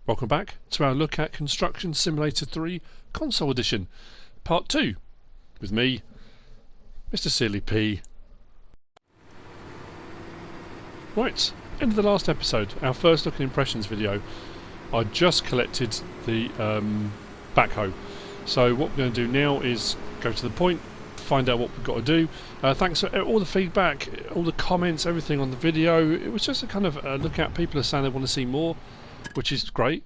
Welcome back to our look at Construction Simulator 3 Console Edition, Part 2, with me, Mr. Silly P. Right, end of the last episode, our first look at impressions video. I just collected the backhoe, so what we're going to do now is go to the point, find out what we've got to do. Thanks for all the feedback, all the comments, everything on the video. It was just a kind of look at, people are saying they want to see more, which is great.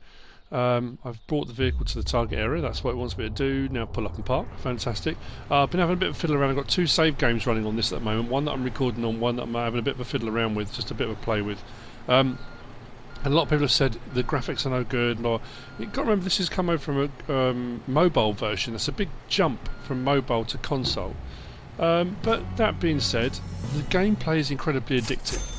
I've brought the vehicle to the target area, that's what it wants me to do. Now pull up and park, fantastic. I've been having a bit of a fiddle around. I've got two save games running on this at the moment, one that I'm recording on, one that I'm having a bit of a fiddle around with, just a bit of a play with. And a lot of people have said the graphics are no good. You've got to remember this has come over from a mobile version. That's a big jump from mobile to console. But that being said, the gameplay is incredibly addictive.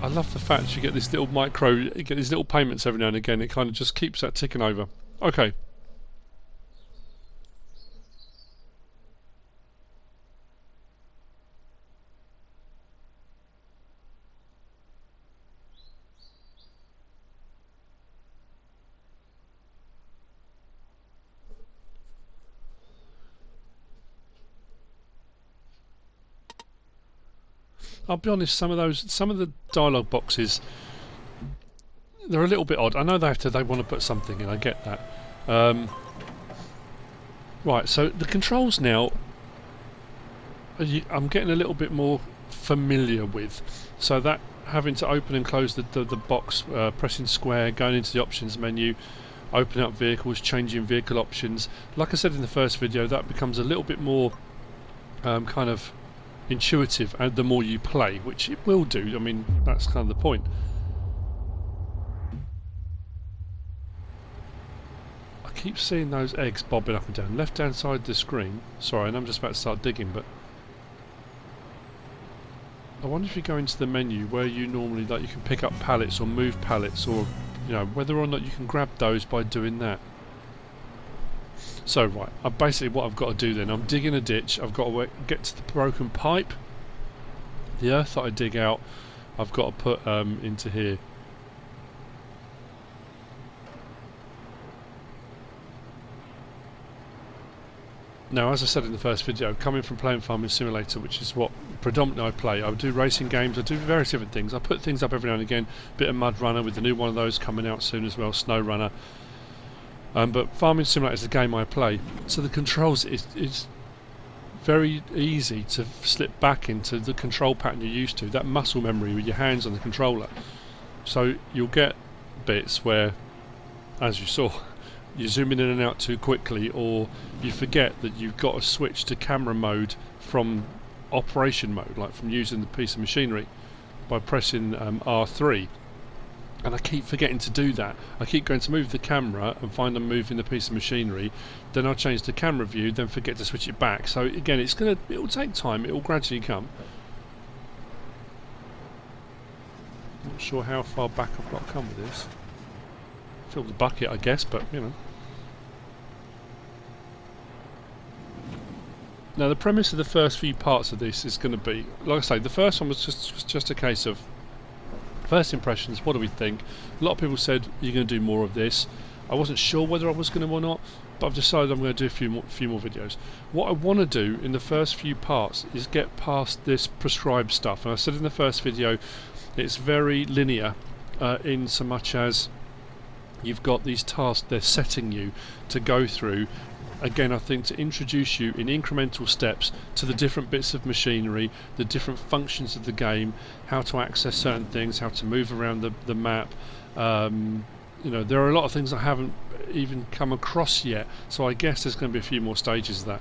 I love the fact you get this little you get these little payments every now and again. It kind of just keeps that ticking over. Okay. I'll be honest, some of the dialogue boxes, they're a little bit odd. I know they want to put something in, I get that. Right, so the controls now, I'm getting a little bit more familiar with. So that having to open and close the box, pressing square, going into the options menu, opening up vehicles, changing vehicle options. Like I said in the first video, that becomes a little bit more kind of intuitive and the more you play, which it will do. I mean, that's kind of the point. I keep seeing those eggs bobbing up and down left hand side of the screen. Sorry, and I'm just about to start digging, but I wonder if you go into the menu where you normally, like, you can pick up pallets or move pallets, or whether or not you can grab those by doing that. So right, basically what I've got to do then, I'm digging a ditch, I've got to get to the broken pipe. The earth that I dig out, I've got to put into here. Now, as I said in the first video, coming from playing Farming Simulator, which is what predominantly I play, I do racing games, I do various different things. I put things up every now and again, bit of Mud Runner with the new one of those coming out soon as well, Snow Runner. But Farming Simulator is the game I play, so the controls is very easy to slip back into the control pattern you're used to, that muscle memory with your hands on the controller. So you'll get bits where, as you saw, you're zooming in and out too quickly, or you forget that you've got to switch to camera mode from operation mode, like from using the piece of machinery, by pressing R3. And I keep forgetting to do that. I keep going to move the camera and find I'm moving the piece of machinery, then I'll change the camera view, then forget to switch it back. So again, it'll take time, it will gradually come. Not sure how far back I've got to come with this. Fill the bucket, I guess, but you know. Now the premise of the first few parts of this is going to be, like I say, the first one was just a case of first impressions, what do we think? A lot of people said you're going to do more of this. I wasn't sure whether I was going to or not, but I've decided I'm going to do a few more videos. What I want to do in the first few parts is get past this prescribed stuff. And I said in the first video, it's very linear in so much as you've got these tasks they're setting you to go through. Again, I think to introduce you in incremental steps to the different bits of machinery, the different functions of the game, how to access certain things, how to move around the map. There are a lot of things I haven't even come across yet, so I guess there's going to be a few more stages of that.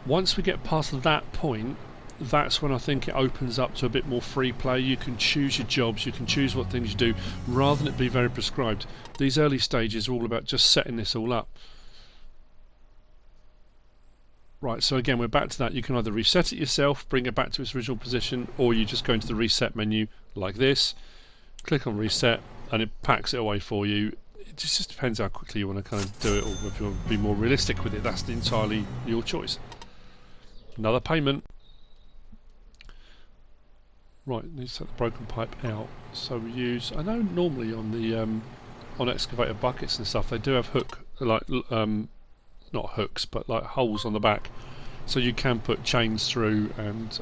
Once we get past that point, that's when I think it opens up to a bit more free play. You can choose your jobs, you can choose what things you do, rather than it be very prescribed. These early stages are all about just setting this all up. Right, so again, we're back to that. You can either reset it yourself, bring it back to its original position, or you just go into the reset menu like this, click on reset, and it packs it away for you. It just depends how quickly you want to kind of do it, or if you want to be more realistic with it. That's entirely your choice. Another payment. Right, need to take the broken pipe out. So we use, I know normally on the on excavator buckets and stuff, they do have not hooks, but like holes on the back, so you can put chains through and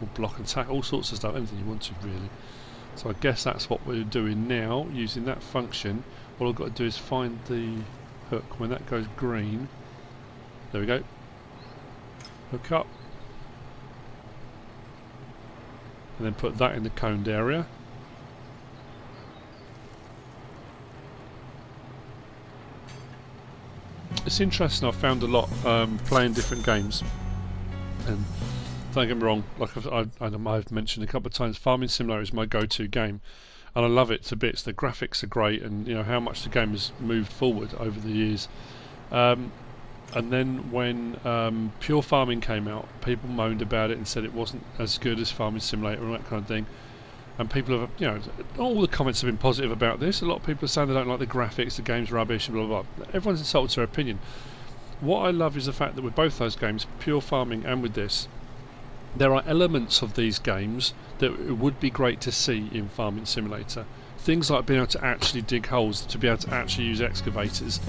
or block and tack, all sorts of stuff, anything you want to really. So I guess that's what we're doing now, using that function. All I've got to do is find the hook. When that goes green, there we go, hook up, and then put that in the coned area. It's interesting, I've found a lot playing different games, and don't get me wrong, like I've mentioned a couple of times, Farming Simulator is my go-to game, and I love it to bits. The graphics are great, and you know how much the game has moved forward over the years. And then when Pure Farming came out, people moaned about it and said it wasn't as good as Farming Simulator and that kind of thing. And people have, you know, all the comments have been positive about this. A lot of people are saying they don't like the graphics, the game's rubbish, and blah blah blah. Everyone's entitled to their opinion. What I love is the fact that with both those games, Pure Farming and with this, there are elements of these games that it would be great to see in Farming Simulator. Things like being able to actually dig holes, to be able to actually use excavators.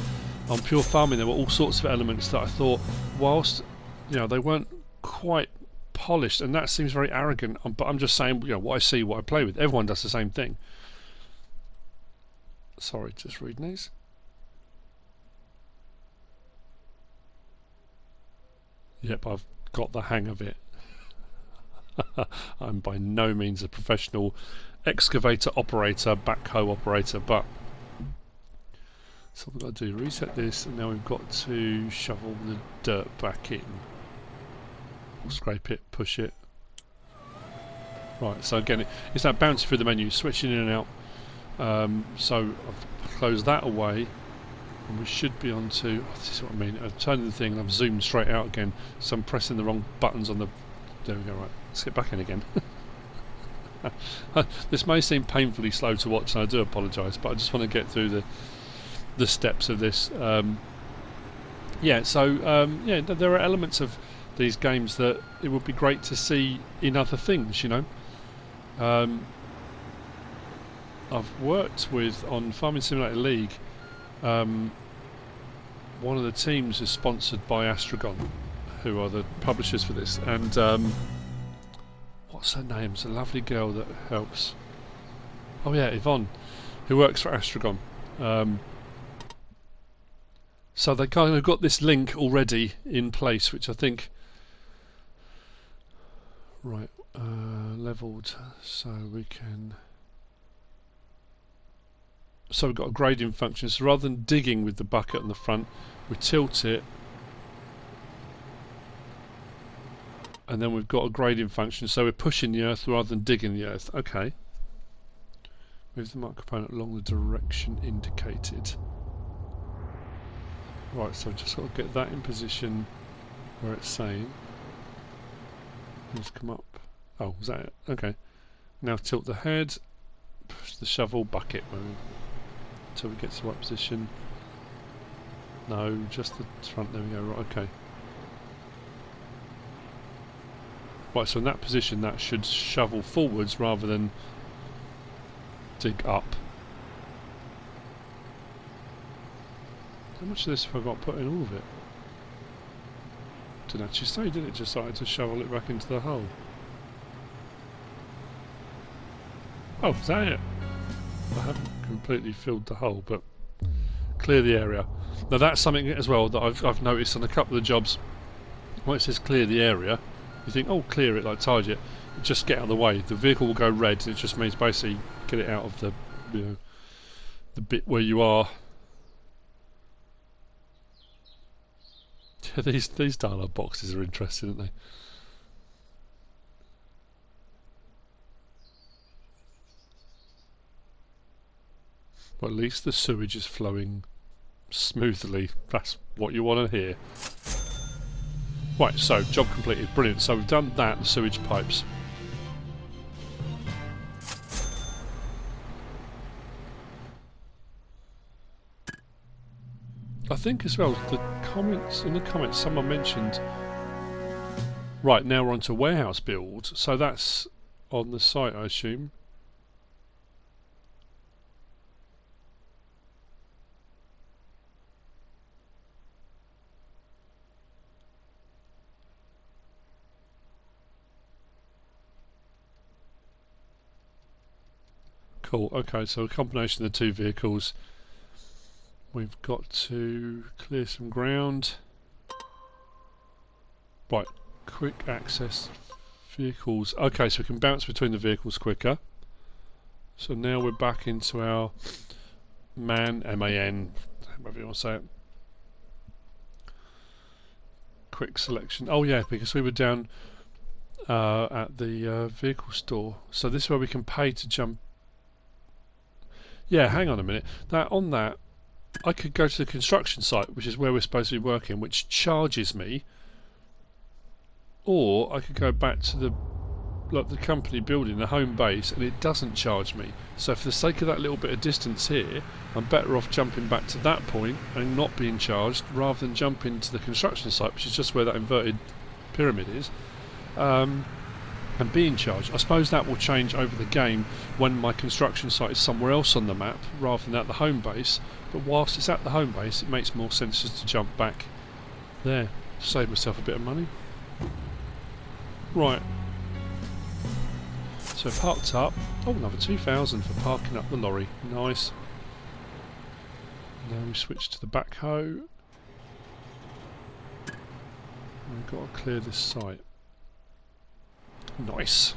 On Pure Farming there were all sorts of elements that I thought, whilst you know they weren't quite polished, and that seems very arrogant, but I'm just saying, you know, what I see, what I play with. Everyone does the same thing. Sorry, just reading these. Yep, I've got the hang of it. I'm by no means a professional excavator operator, backhoe operator, but so we've got to do reset this, and now we've got to shovel the dirt back in. We'll scrape it, push it. Right, so again, it's that bouncing through the menu, switching in and out. So I've closed that away, and we should be on to, oh, this is what I mean, I've turned the thing and I've zoomed straight out again, so I'm pressing the wrong buttons on the, there we go, right, let's get back in again. This may seem painfully slow to watch, and I do apologise, but I just want to get through the steps of this. Yeah, there are elements of these games that it would be great to see in other things, you know. I've worked with, on Farming Simulator League, one of the teams is sponsored by Astragon, who are the publishers for this, and what's her name? It's a lovely girl that helps. Oh yeah, Yvonne, who works for Astragon. So they kind of got this link already in place, which I think, right, leveled, so we can, so we've got a grading function, so rather than digging with the bucket on the front, we tilt it, and then we've got a grading function, so we're pushing the earth rather than digging the earth. Okay. Move the mark component along the direction indicated. Right, so I've just got to get that in position where it's saying. Let's come up. Oh, was that it? Okay. Now tilt the head, push the shovel, bucket until we get to the right position. No, just the front, there we go, right, okay. Right, so in that position that should shovel forwards rather than dig up. How much of this have I got put in all of it? Didn't actually say, did it? Just started to shovel it back into the hole. Oh, is that it? I haven't completely filled the hole, but clear the area. Now that's something as well that I've noticed on a couple of jobs. When it says clear the area, you think, oh, clear it, like target. Just get out of the way. The vehicle will go red. It just means basically get it out of the, you know, the bit where you are. Yeah, these dialogue boxes are interesting, aren't they? Well, at least the sewage is flowing smoothly. That's what you want to hear. Right, so job completed. Brilliant. So we've done that, the sewage pipes. I think as well, in the comments someone mentioned, right, now we're on to warehouse build, so that's on the site, I assume. Cool, okay, so a combination of the two vehicles. We've got to clear some ground. Right, quick access vehicles. Okay, so we can bounce between the vehicles quicker. So now we're back into our MAN, whatever you want to say it. Quick selection. Oh yeah, because we were down at the vehicle store. So this is where we can pay to jump. Yeah, hang on a minute. On that, I could go to the construction site, which is where we're supposed to be working, which charges me. Or I could go back to the company building, the home base, and it doesn't charge me. So for the sake of that little bit of distance here, I'm better off jumping back to that point and not being charged, rather than jumping to the construction site, which is just where that inverted pyramid is, and being charged. I suppose that will change over the game when my construction site is somewhere else on the map rather than at the home base, but whilst it's at the home base it makes more sense just to jump back there, save myself a bit of money. Right, so parked up. Oh, another 2,000 for parking up the lorry. Nice. Now we switch to the backhoe. We've got to clear this site. Nice.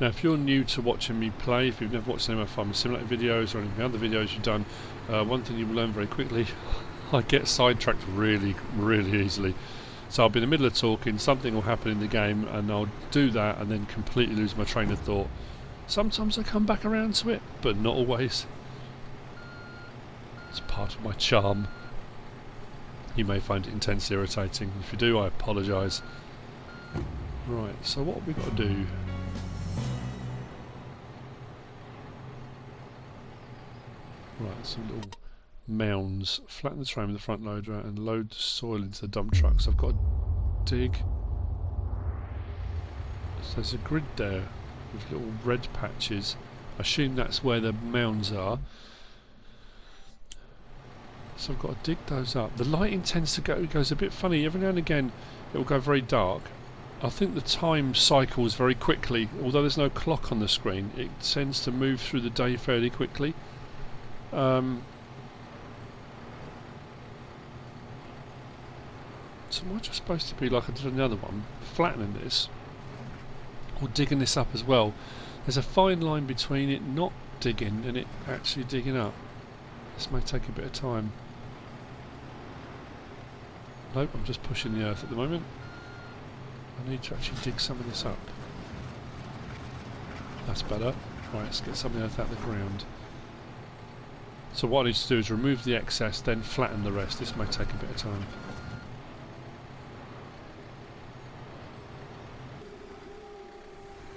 Now if you're new to watching me play, if you've never watched any of my Farming Simulator videos or any of the other videos you've done, one thing you will learn very quickly, I get sidetracked really easily. So I'll be in the middle of talking, something will happen in the game and I'll do that and then completely lose my train of thought. Sometimes I come back around to it, but not always. It's part of my charm. You may find it intensely irritating. If you do, I apologise. Right, so what have we got to do? Right, some little mounds. Flatten the terrain with the front loader and load the soil into the dump truck. So I've got to dig. So there's a grid there with little red patches. I assume that's where the mounds are. So I've got to dig those up. The lighting tends to goes a bit funny. Every now and again it will go very dark. I think the time cycles very quickly. Although there's no clock on the screen, it tends to move through the day fairly quickly. So am I just supposed to be like I did on the other one, flattening this or digging this up as well? There's a fine line between it not digging and it actually digging up. This may take a bit of time. Nope, I'm just pushing the earth at the moment. I need to actually dig some of this up. That's better. Right, let's get some of the earth out of the ground. So what I need to do is remove the excess, then flatten the rest. This may take a bit of time.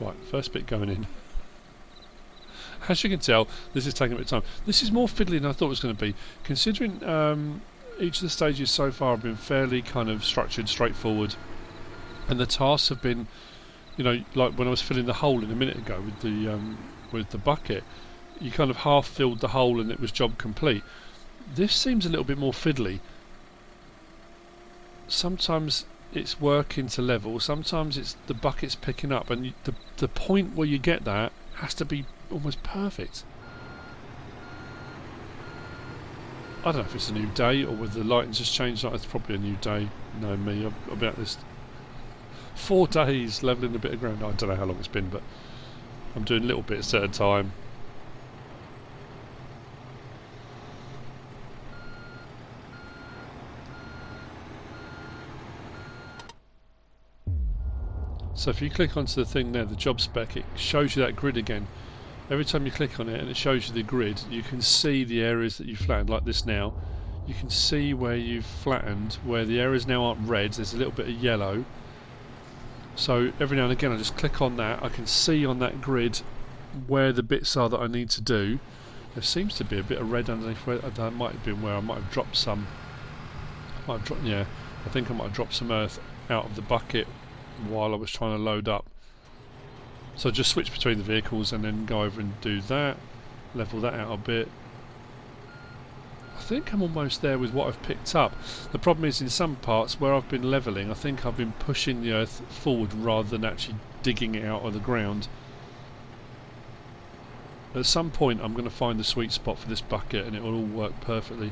Right, first bit going in. As you can tell, this is taking a bit of time. This is more fiddly than I thought it was going to be, considering each of the stages so far have been fairly kind of structured, straightforward, and the tasks have been, you know, like when I was filling the hole in a minute ago with the bucket, you kind of half filled the hole and it was job complete. This seems a little bit more fiddly. Sometimes it's working to level, sometimes it's the bucket's picking up, and the point where you get that has to be almost perfect. I don't know if it's a new day or whether the lighting's just changed. It's probably a new day. No, me, I've been at this 4 days levelling a bit of ground. I don't know how long it's been, but I'm doing little bits at a time. So if you click onto the thing there, the job spec, it shows you that grid again. Every time you click on it and it shows you the grid, you can see the areas that you flattened, like this now. You can see where you've flattened, where the areas now aren't red, there's a little bit of yellow. So every now and again I just click on that, I can see on that grid where the bits are that I need to do. There seems to be a bit of red underneath where that might have been where I might have dropped some. Yeah, I think I might have dropped some earth out of the bucket while I was trying to load up. So just switch between the vehicles and then go over and do that, level that out a bit. think I'm almost there with what I've picked up. The problem is in some parts where I've been levelling, I think I've been pushing the earth forward rather than actually digging it out of the ground. At some point I'm going to find the sweet spot for this bucket and it will all work perfectly.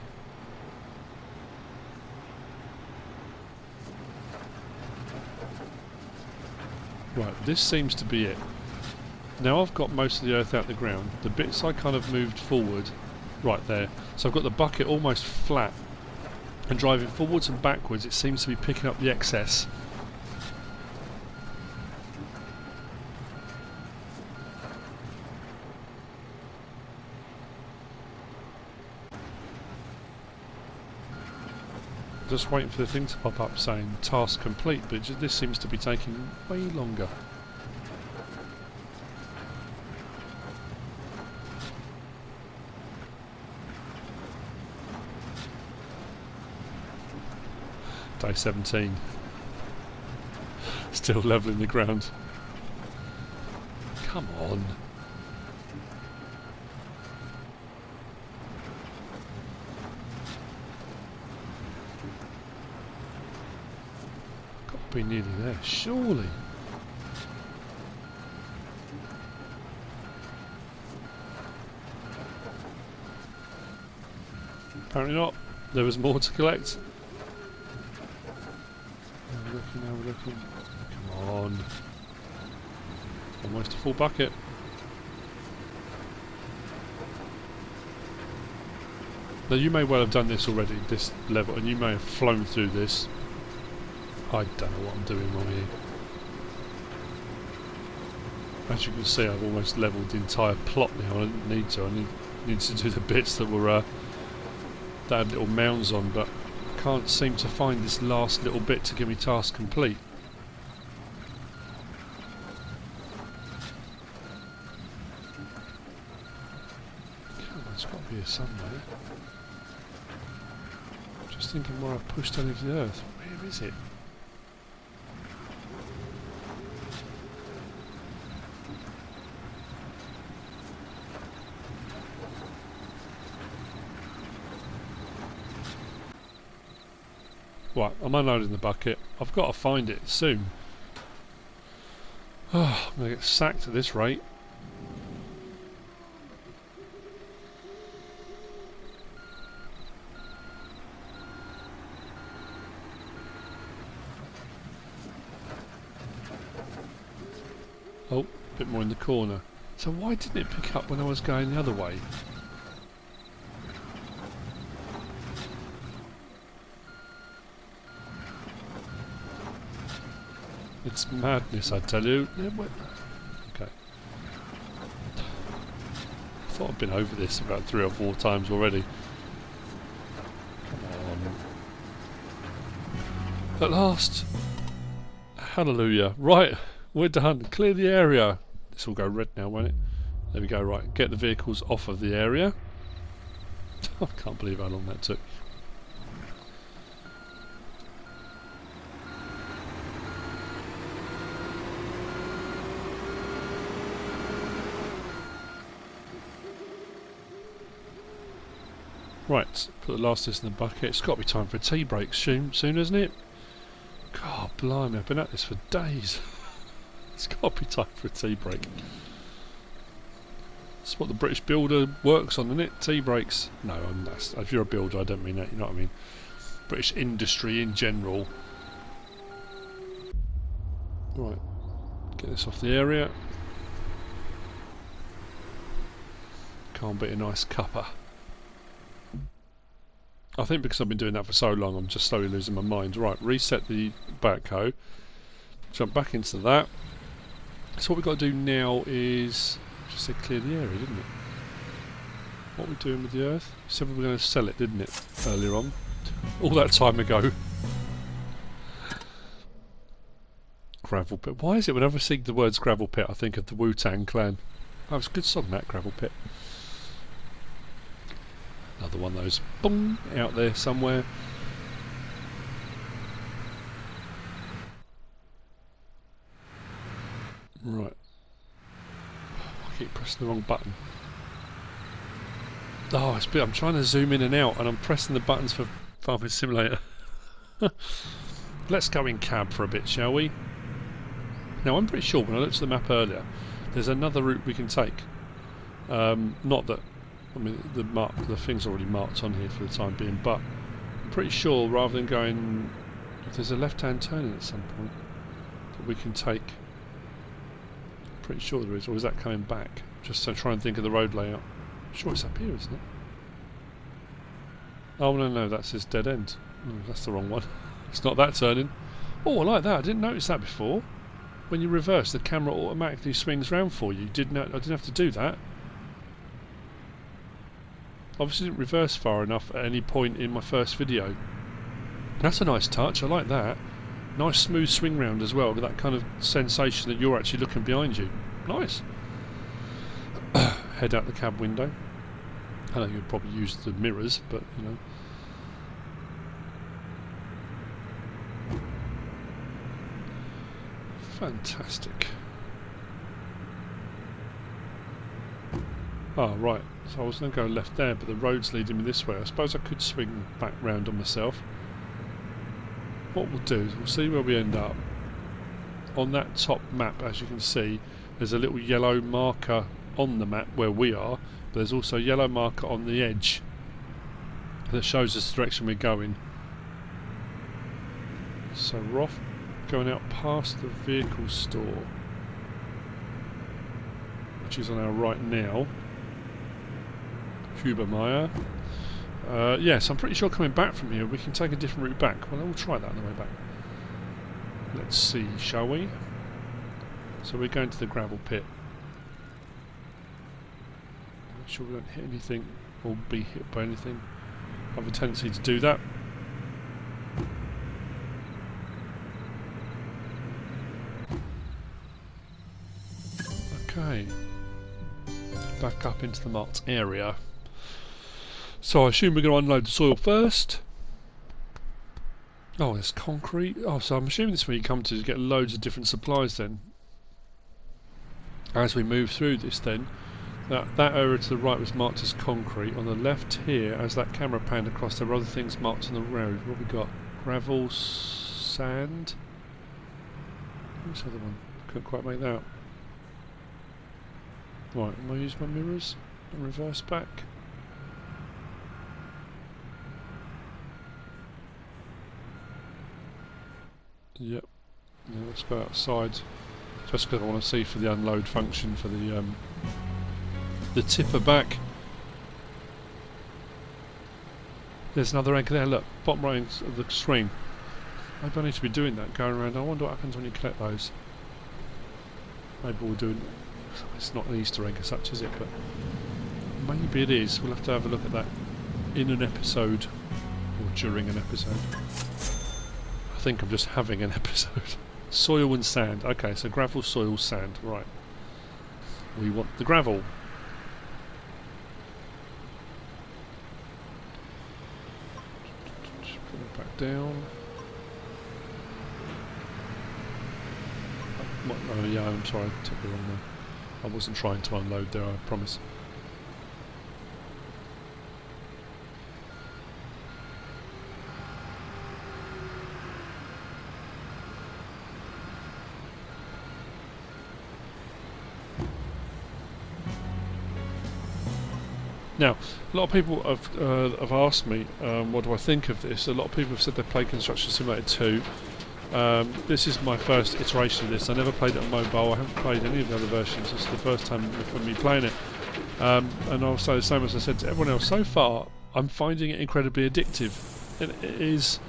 Right, this seems to be it. Now I've got most of the earth out the ground. The bits I kind of moved forward, right there. So I've got the bucket almost flat. And driving forwards and backwards, it seems to be picking up the excess. Just waiting for the thing to pop up saying task complete, but this seems to be taking way longer. Day 17. Still levelling the ground. Come on. Got to be nearly there, surely. Apparently not. There was more to collect. Now we're looking. Come on. Almost a full bucket. Now you may well have done this already, this level, and you may have flown through this. I don't know what I'm doing wrong here. As you can see, I've almost levelled the entire plot now. I didn't need to. I need to do the bits that were that had little mounds on, but can't seem to find this last little bit to give me task complete. Come on, it's got to be here somewhere. Just thinking where I pushed any of the earth. Where is it? Right, I'm unloading the bucket. I've got to find it soon. Oh, I'm going to get sacked at this rate. Oh, a bit more in the corner. So why didn't it pick up when I was going the other way? It's madness, I tell you. Okay. I thought I'd been over this about 3 or 4 times already. Come on. At last! Hallelujah. Right, we're done. Clear the area. This will go red now, won't it? There we go, right. Get the vehicles off of the area. I can't believe how long that took. Right, put the last of this in the bucket. It's got to be time for a tea break soon, isn't it? God, blimey, I've been at this for days. It's got to be time for a tea break. That's what the British builder works on, isn't it? Tea breaks. No, if you're a builder, I don't mean that, you know what I mean? British industry in general. Right, get this off the area. Can't beat a nice cuppa. I think because I've been doing that for so long, I'm just slowly losing my mind. Right, reset the backhoe. Jump back into that. So what we've got to do now is just say clear the area, didn't it? What are we doing with the earth? You said we were going to sell it, didn't it? Earlier on. All that time ago. Gravel pit. Why is it whenever I see the words gravel pit, I think of the Wu-Tang Clan? Oh, it's a good song, that, Gravel Pit. Another one of those, boom, out there somewhere. Right. I keep pressing the wrong button. Oh, I'm trying to zoom in and out, and I'm pressing the buttons for Farming Simulator. Let's go in cab for a bit, shall we? Now, I'm pretty sure when I looked at the map earlier, there's another route we can take. Not that, I mean, the thing's already marked on here for the time being, but I'm pretty sure rather than going, if there's a left-hand turn in at some point that we can take. I'm pretty sure there is, or is that coming back? Just to try and think of the road layout. I'm sure it's up here, isn't it? Oh no, that's his dead end. Oh, that's the wrong one. It's not that turning. Oh, I like that. I didn't notice that before. When you reverse, the camera automatically swings round for you. I didn't have to do that. Obviously didn't reverse far enough at any point in my first video. That's a nice touch. I like that. Nice smooth swing round as well, with that kind of sensation that you're actually looking behind you. Nice. Head out the cab window. I know you'd probably use the mirrors, but you know. Fantastic. Oh, right. So I was going to go left there, but the road's leading me this way. I suppose I could swing back round on myself. What we'll do is we'll see where we end up. On that top map, as you can see, there's a little yellow marker on the map where we are, but there's also a yellow marker on the edge that shows us the direction we're going. So we're off, going out past the vehicle store, which is on our right now. Hubermeyer. Yes, I'm pretty sure coming back from here we can take a different route back. Well, we'll try that on the way back. Let's see, shall we? So we're going to the gravel pit. Make sure we don't hit anything or be hit by anything. I have a tendency to do that. Okay. Back up into the marked area. So I assume we're going to unload the soil first. Oh, there's concrete. Oh, so I'm assuming this is where you come to get loads of different supplies then. As we move through this then, that area to the right was marked as concrete. On the left here, as that camera panned across, there were other things marked on the road. What have we got? Gravel, sand. What's the other one? Couldn't quite make that out. Right, am I using my mirrors and reverse back? Yep. Yeah, let's go outside. Just because I want to see for the unload function for the tipper back. There's another egg there, look, bottom right of the screen. Maybe I need to be doing that, going around. I wonder what happens when you collect those. Maybe we'll do it. It's not an Easter egg as such, is it? But maybe it is. We'll have to have a look at that in an episode or during an episode. I think I'm just having an episode. Soil and sand. Okay, so gravel, soil, sand. Right. We want the gravel. Just put it back down. Oh yeah, I'm sorry, I took the wrong one. I wasn't trying to unload there, I promise. Now, a lot of people have asked me, what do I think of this? A lot of people have said they played Construction Simulator 2. This is my first iteration of this. I never played it on mobile. I haven't played any of the other versions. This is the first time for me playing it. And I'll say the same as I said to everyone else. So far, I'm finding it incredibly addictive. It is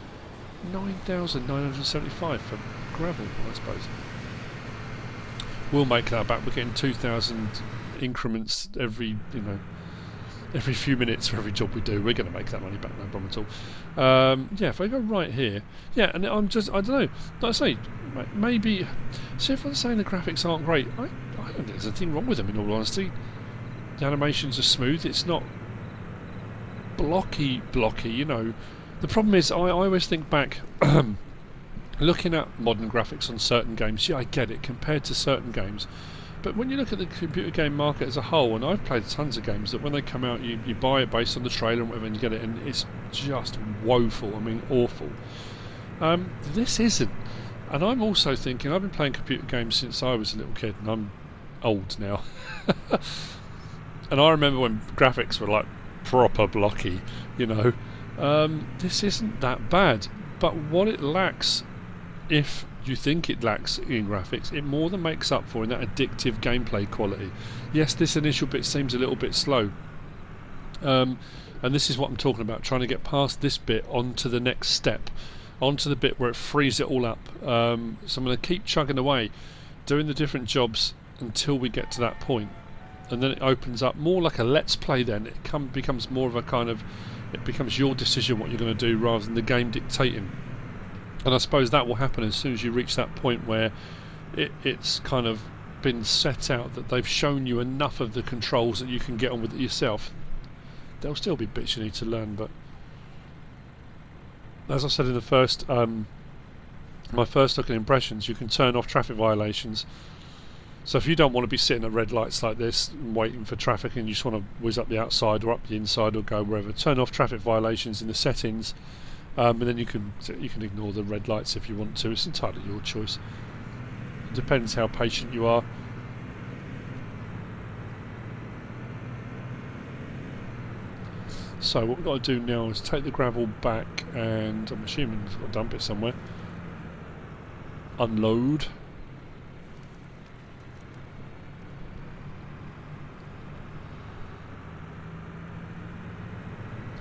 9,975 for gravel, I suppose. We'll make that back. We're getting 2,000 increments every few minutes for every job we do. We're going to make that money back, no problem at all. Yeah, if I go right here, yeah, and I don't know, like I say, maybe, see if I'm saying the graphics aren't great, I don't think there's anything wrong with them in all honesty. The animations are smooth, it's not blocky, you know. The problem is, I always think back, looking at modern graphics on certain games, yeah, I get it, compared to certain games, But when you look at the computer game market as a whole, and I've played tons of games that when they come out, you buy it based on the trailer and whatever, and you get it, and it's just woeful. I mean, awful. This isn't. And I'm also thinking, I've been playing computer games since I was a little kid, and I'm old now. And I remember when graphics were like proper blocky, you know. This isn't that bad. But what it lacks, if you think it lacks in graphics, it more than makes up for in that addictive gameplay quality. Yes, this initial bit seems a little bit slow. And this is what I'm talking about, trying to get past this bit onto the next step, onto the bit where it frees it all up. So I'm going to keep chugging away, doing the different jobs until we get to that point. And then it opens up more like a let's play then. It becomes more of a kind of, it becomes your decision what you're going to do rather than the game dictating. And I suppose that will happen as soon as you reach that point where it's kind of been set out that they've shown you enough of the controls that you can get on with it yourself. There'll still be bits you need to learn, but as I said in the first, my first look at impressions, you can turn off traffic violations. So if you don't want to be sitting at red lights like this and waiting for traffic and you just want to whiz up the outside or up the inside or go wherever, turn off traffic violations in the settings, and then you can ignore the red lights if you want to. It's entirely your choice. It depends how patient you are. So what we've got to do now is take the gravel back, and I'm assuming we've got to dump it somewhere. Unload.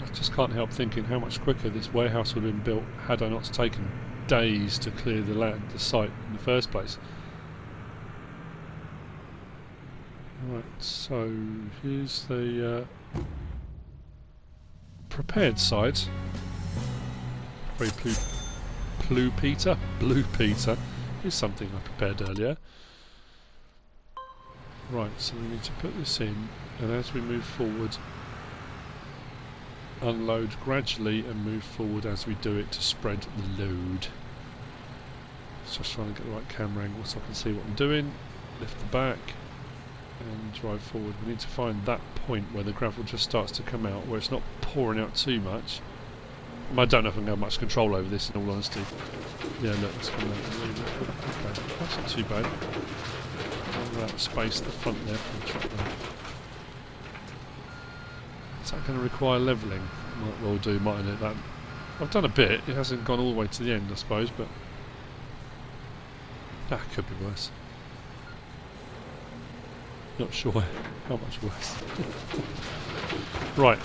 I just can't help thinking how much quicker this warehouse would have been built had I not taken days to clear the site in the first place. Right, so here's the prepared site. Very Blue Peter. Here's something I prepared earlier. Right, so we need to put this in, and as we move forward, unload gradually and move forward as we do it to spread the load. Just trying to get the right camera angle so I can see what I'm doing. Lift the back and drive forward. We need to find that point where the gravel just starts to come out, where it's not pouring out too much. I don't know if I'm going to have much control over this, in all honesty. Yeah, look, it's coming out. Okay, that's not too bad. All that space at the front there for the truck there. Is that going to require levelling? Might well do, mightn't it? That I've done a bit. It hasn't gone all the way to the end, I suppose, but that could be worse. Not sure how much worse. Right.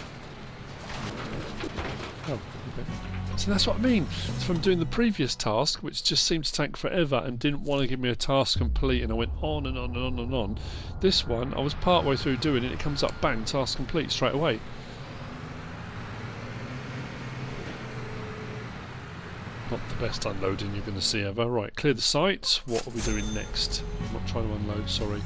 Oh, okay. So that's what I mean. It's from doing the previous task, which just seemed to take forever and didn't want to give me a task complete, and I went on and on and on and on. This one, I was part way through doing it, it comes up, bang, task complete straight away. Not the best unloading you're going to see ever. Right, clear the site. What are we doing next? I'm not trying to unload, sorry.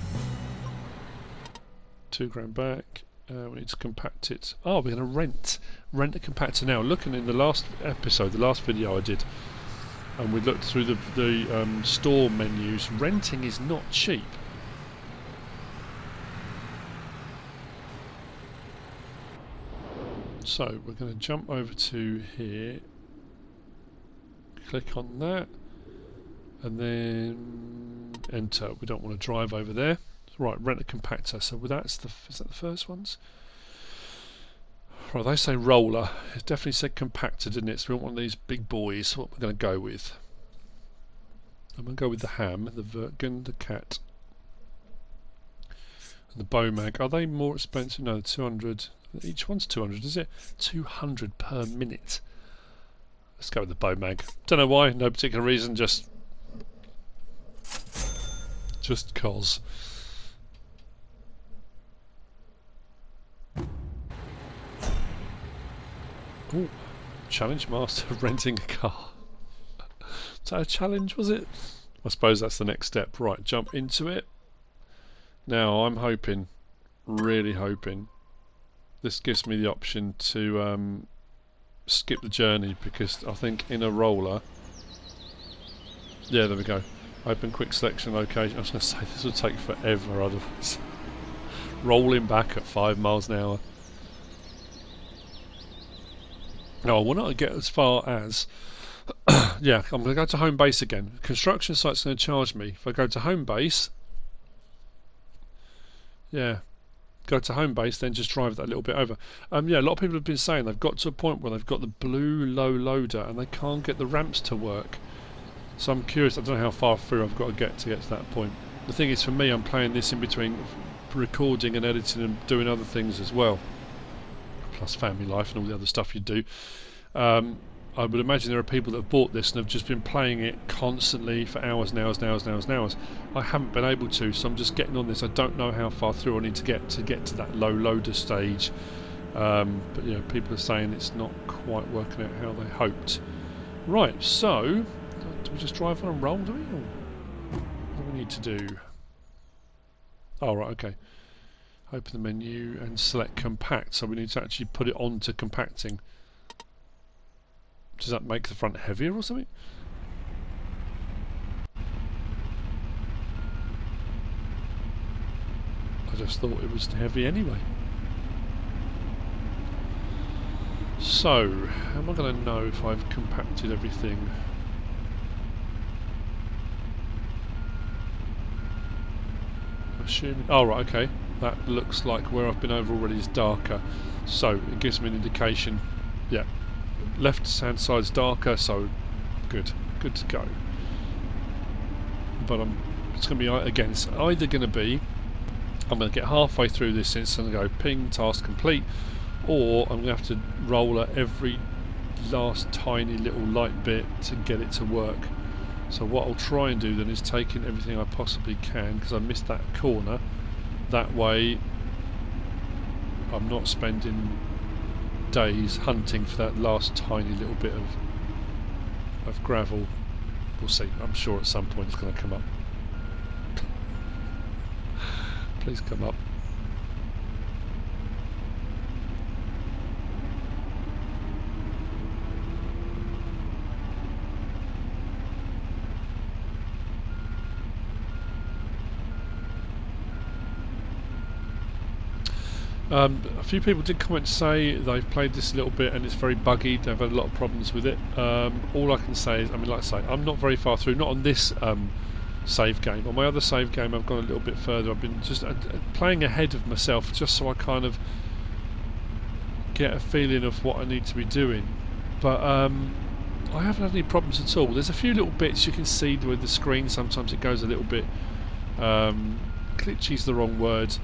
2 grand back. We need to compact it. Oh, we're going to rent a compactor now. Looking in the last episode, the last video I did, and we looked through the store menus. Renting is not cheap. So we're going to jump over to here. Click on that, and then enter. We don't want to drive over there. Right, rent a compactor. So that's is that the first ones? Right, they say roller. It definitely said compactor, didn't it? So we want one of these big boys. What we're going to go with? I'm going to go with the ham, the Virgin, the cat, and the Bomag. Are they more expensive? No, 200. Each one's 200, is it? 200 per minute. Let's go with the Bomag. Don't know why, no particular reason, just cause. Ooh, challenge master renting a car. Is that a challenge, was it? I suppose that's the next step. Right, jump into it. Now I'm hoping, really hoping, this gives me the option to skip the journey, because I think in a roller, yeah, there we go. Open quick selection location. I was going to say this will take forever otherwise. Rolling back at 5 miles an hour. No, I want to get as far as... yeah, I'm going to go to home base again. Construction site's going to charge me. If I go to home base... yeah, go to home base, then just drive that a little bit over. Yeah, a lot of people have been saying they've got to a point where they've got the blue low loader and they can't get the ramps to work. So I'm curious, I don't know how far through I've got to get to that point. The thing is, for me, I'm playing this in between recording and editing and doing other things as well. Plus family life and all the other stuff you do. I would imagine there are people that have bought this and have just been playing it constantly for hours and hours and hours and hours and hours. I haven't been able to, so I'm just getting on this. I don't know how far through I need to get to that low loader stage. But you know, people are saying it's not quite working out how they hoped. Right, so do we just drive on and roll, do we? Or what do we need to do? Oh, right, okay. Open the menu and select compact. So we need to actually put it on to compacting. Does that make the front heavier or something? I just thought it was heavy anyway. So, how am I going to know if I've compacted everything? Assuming... oh, right, okay. That looks like where I've been over already is darker. So, it gives me an indication. Yeah. Left hand side's darker, so good to go. But it's going to be, again, it's either going to be I'm going to get halfway through this instance and go ping, task complete, or I'm going to have to roll at every last tiny little light bit to get it to work. So what I'll try and do then is take in everything I possibly can, because I missed that corner. That way I'm not spending days hunting for that last tiny little bit of gravel. We'll see. I'm sure at some point it's going to come up. Please come up. A few people did comment to say they've played this a little bit and it's very buggy. They've had a lot of problems with it. All I can say is, I mean, like I say, I'm not very far through. Not on this save game. On my other save game, I've gone a little bit further. I've been just playing ahead of myself, just so I kind of get a feeling of what I need to be doing. But I haven't had any problems at all. There's a few little bits you can see with the screen. Sometimes it goes a little bit glitchy's the wrong word.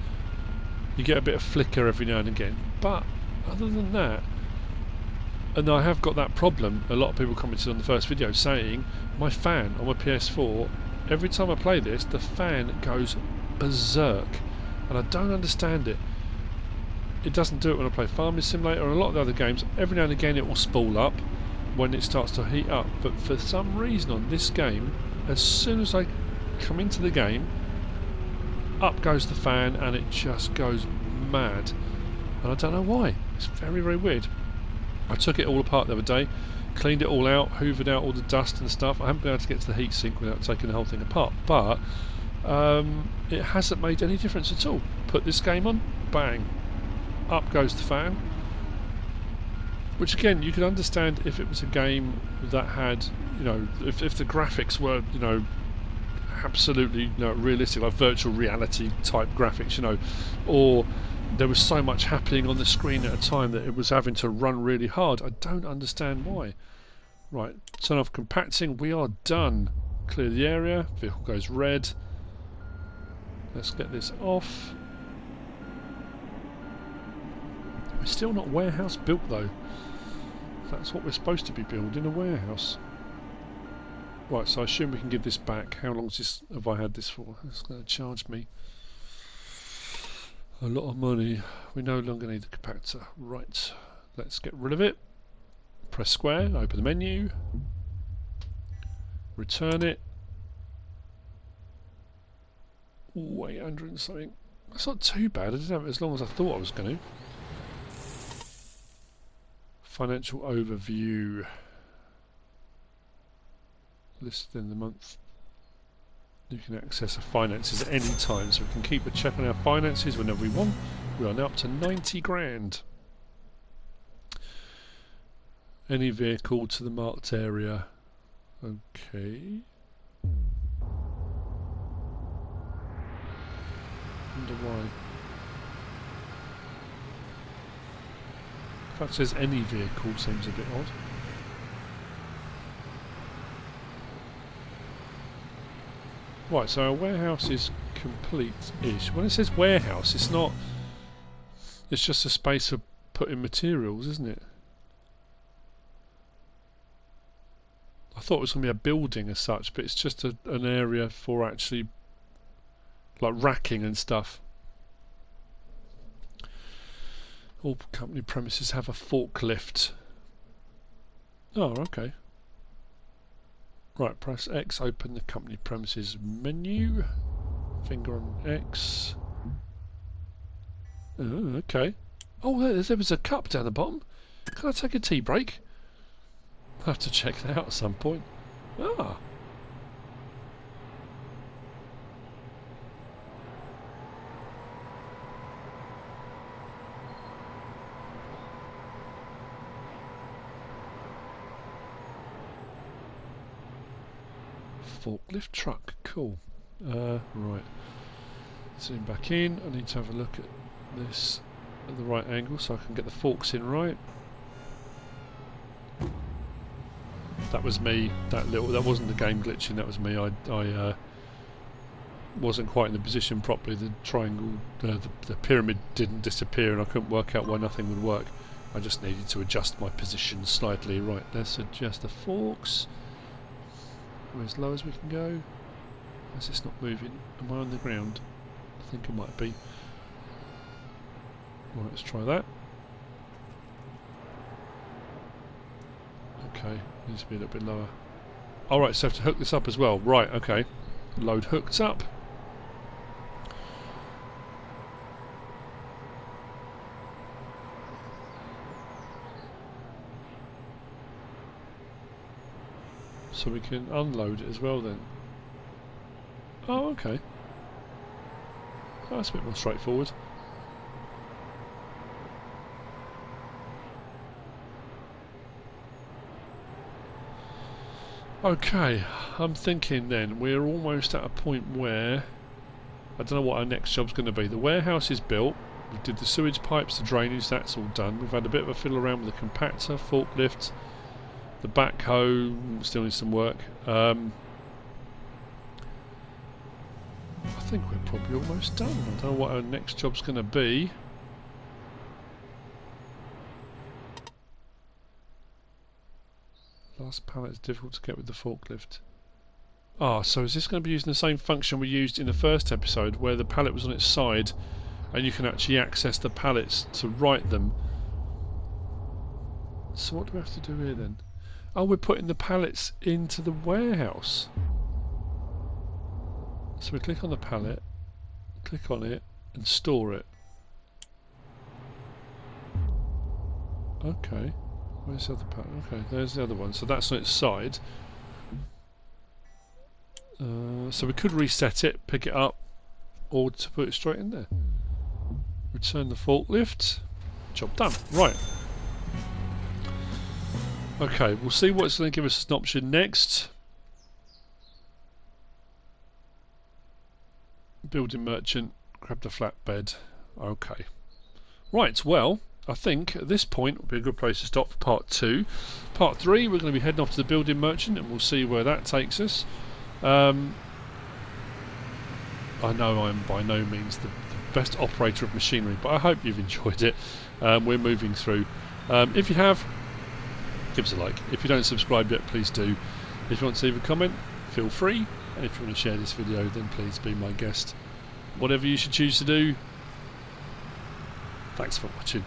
You get a bit of flicker every now and again, but other than that, and I have got that problem. A lot of people commented on the first video saying my fan on my PS4, every time I play this, the fan goes berserk, and I don't understand it. It doesn't do it when I play Farming Simulator and a lot of the other games. Every now and again it will spool up when it starts to heat up, but for some reason on this game, as soon as I come into the game, up goes the fan and it just goes mad, and I don't know why. It's very, very weird. I took it all apart the other day, cleaned it all out, hoovered out all the dust and stuff. I haven't been able to get to the heatsink without taking the whole thing apart, but it hasn't made any difference at all. Put this game on, bang, up goes the fan. Which again, you could understand if it was a game that had, you know, if the graphics were, you know, absolutely, you know, realistic, like virtual reality type graphics, you know, or there was so much happening on the screen at a time that it was having to run really hard. I don't understand why. Right, turn off compacting. We are done. Clear the area. Vehicle goes red. Let's get this off. We're still not warehouse built though. That's what we're supposed to be building, a warehouse. Right, so I assume we can give this back. How long have I had this for? It's going to charge me a lot of money. We no longer need the compactor. Right, let's get rid of it. Press square, open the menu, return it. Ooh, 800 and something. That's not too bad. I didn't have it as long as I thought I was going to. Financial overview. Listed in the month. You can access our finances at any time, so we can keep a check on our finances whenever we want. We are now up to 90 grand. Any vehicle to the marked area. Okay. Wonder why. The fact it says any vehicle seems a bit odd. Right, so our warehouse is complete-ish. When it says warehouse, it's not... It's just a space for putting materials, isn't it? I thought it was going to be a building as such, but it's just an area for actually... like racking and stuff. All company premises have a forklift. Oh, okay. Right, press X, open the company premises menu. Finger on X. Oh, okay. Oh, there was a cup down the bottom. Can I take a tea break? I'll have to check that out at some point. Ah. Forklift truck, cool. Right. Zoom back in. I need to have a look at this at the right angle so I can get the forks in right. That was me. That wasn't the game glitching. That was me. I wasn't quite in the position properly. The triangle, the pyramid didn't disappear, and I couldn't work out why nothing would work. I just needed to adjust my position slightly. Right. Let's adjust the forks. We're as low as we can go. Why is this not moving? Am I on the ground? I think I might be. Right, let's try that. Okay, needs to be a little bit lower. Alright, so I have to hook this up as well. Right, okay. Load hooked up. So we can unload it as well then. Oh, okay. Oh, that's a bit more straightforward. Okay, I'm thinking then we're almost at a point where I don't know what our next job's going to be. The warehouse is built. We did the sewage pipes, the drainage, that's all done. We've had a bit of a fiddle around with the compactor, forklift. The backhoe still needs some work. I think we're probably almost done. I don't know what our next job's going to be. Last pallet is difficult to get with the forklift. Ah, so is this going to be using the same function we used in the first episode, where the pallet was on its side, and you can actually access the pallets to write them? So what do we have to do here then? Oh, we're putting the pallets into the warehouse. So we click on the pallet, click on it, and store it. Okay. Where's the other pallet? Okay, there's the other one. So that's on its side. So we could reset it, pick it up, or to put it straight in there. Return the forklift. Job done. Right. Okay, we'll see what it's going to give us as an option next. Building merchant, grab the flatbed. Okay. Right, well, I think at this point would be a good place to stop for part 2. Part 3, we're going to be heading off to the building merchant and we'll see where that takes us. I know I'm by no means the best operator of machinery, but I hope you've enjoyed it. We're moving through. If you have, give us a like. If you don't subscribe yet, please do. If you want to leave a comment, feel free. And if you want to share this video, then please be my guest. Whatever you should choose to do. Thanks for watching.